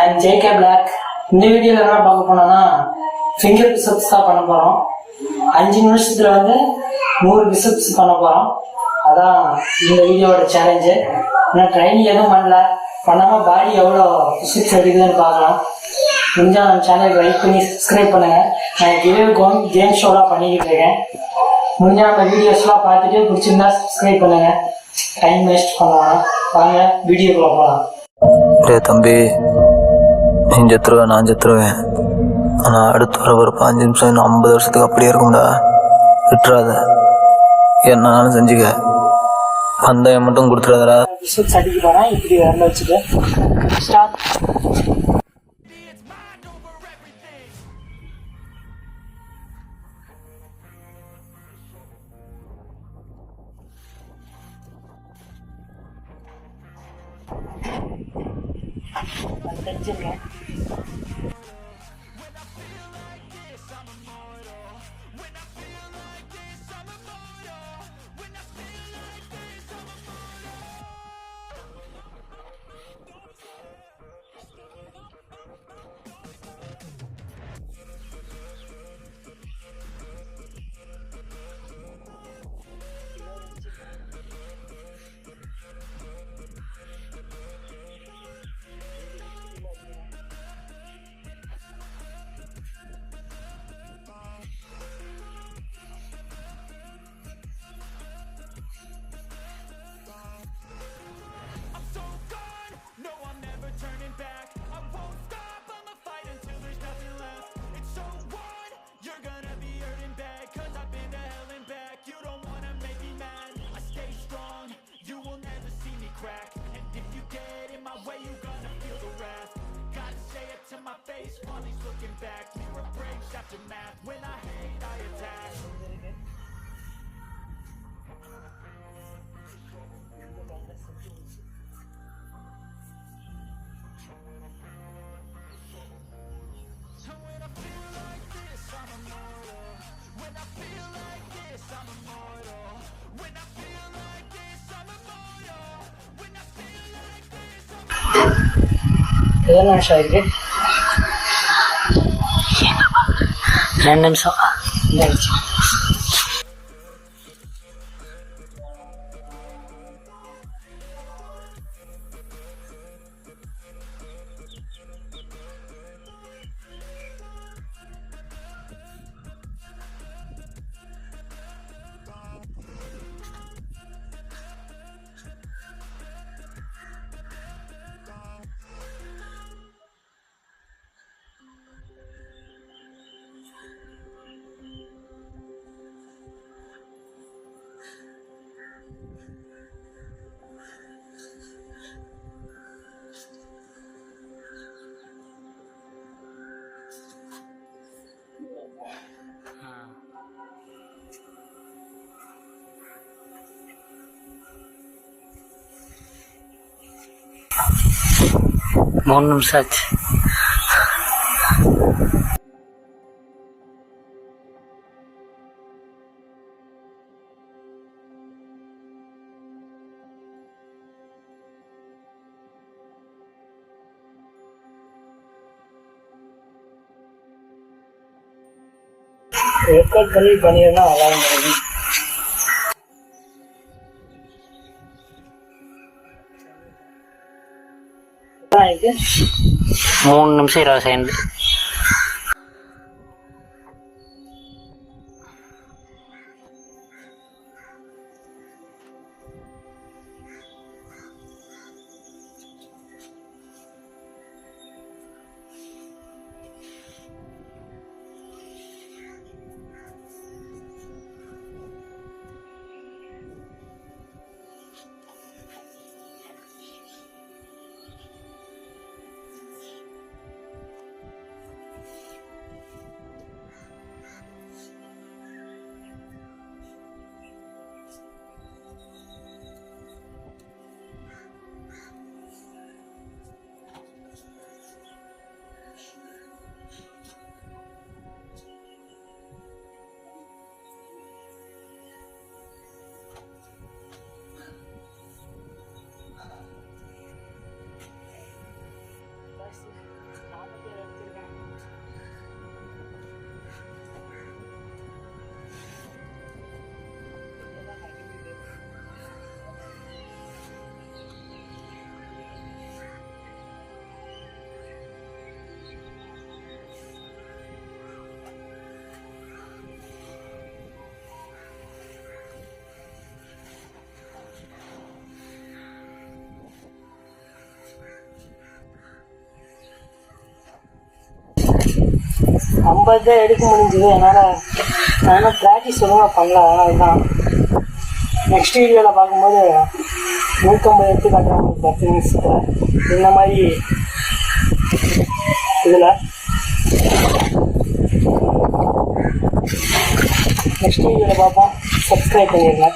And JK black. இந்த வீடியோவில் என்ன பார்க்க போனோம்னா ஃபிங்கர் பிசப்ஸ் தான் பண்ண போகிறோம். 5 நிமிஷத்தில் 100 பிசப்ஸ் பண்ண போகிறோம். அதான் இந்த வீடியோவோட சேலஞ்சு. ஆனால் ட்ரைனிங் எதுவும் பண்ணாமல் பாடி எவ்வளோ பிசப்ஸ் எடுக்குதுன்னு பார்க்கலாம். முடிஞ்சால் நம்ம சேனலுக்கு லைக் பண்ணி சப்ஸ்கிரைப் பண்ணுங்கள். நான் கிவே கேம் ஷோலாம் பண்ணிக்கிட்டு இருக்கேன். முடிஞ்சால் நம்ம வீடியோஸ்லாம் பார்த்துட்டு பிடிச்சிருந்தா சப்ஸ்கிரைப் பண்ணுங்கள். டைம் வேஸ்ட் பண்ணலாம். வாங்க வீடியோக்குள்ள போகலாம். தம்பி, நீ செத்துருவேன், நான் செத்துருவேன். ஆனால் அடுத்து வர ஒரு 5 நிமிஷம் இன்னும் 50 வருஷத்துக்கு அப்படியே இருக்கும்டா. விட்டுறாத, என்னாலும் செஞ்சுக்க. பந்தயம் மட்டும் கொடுத்துடாதடா. பிசப்ஸ் அடிக்க போகிறேன். இப்படி வரல வச்சுட்டு ஸ்டார்ட். தெரிஞ்சிருக்கேன். எவ்வளோ நிமிஷம் ஆயிருக்கு? 2 நிமிஷம். மூணு நிமிஷம் ஆச்சு. ரெக்கார்ட் பண்ணி பண்ணிருந்தா அதான் 3 நிமிஷம் 20 செகண்ட். 50 தான் எடுக்க முடிஞ்சது. என்னால் நானும் ப்ராக்டிஸ் ஒழுங்காக பண்ணல. அதுதான் நெக்ஸ்ட் வீடியோவில் பார்க்கும்போது 150 எடுத்து காட்டுறாங்க 10 நிமிஷத்தில். இந்த மாதிரி இதில் நெக்ஸ்ட் வீடியோவில் பார்ப்போம். சப்ஸ்கிரைப் பண்ணிடுங்க.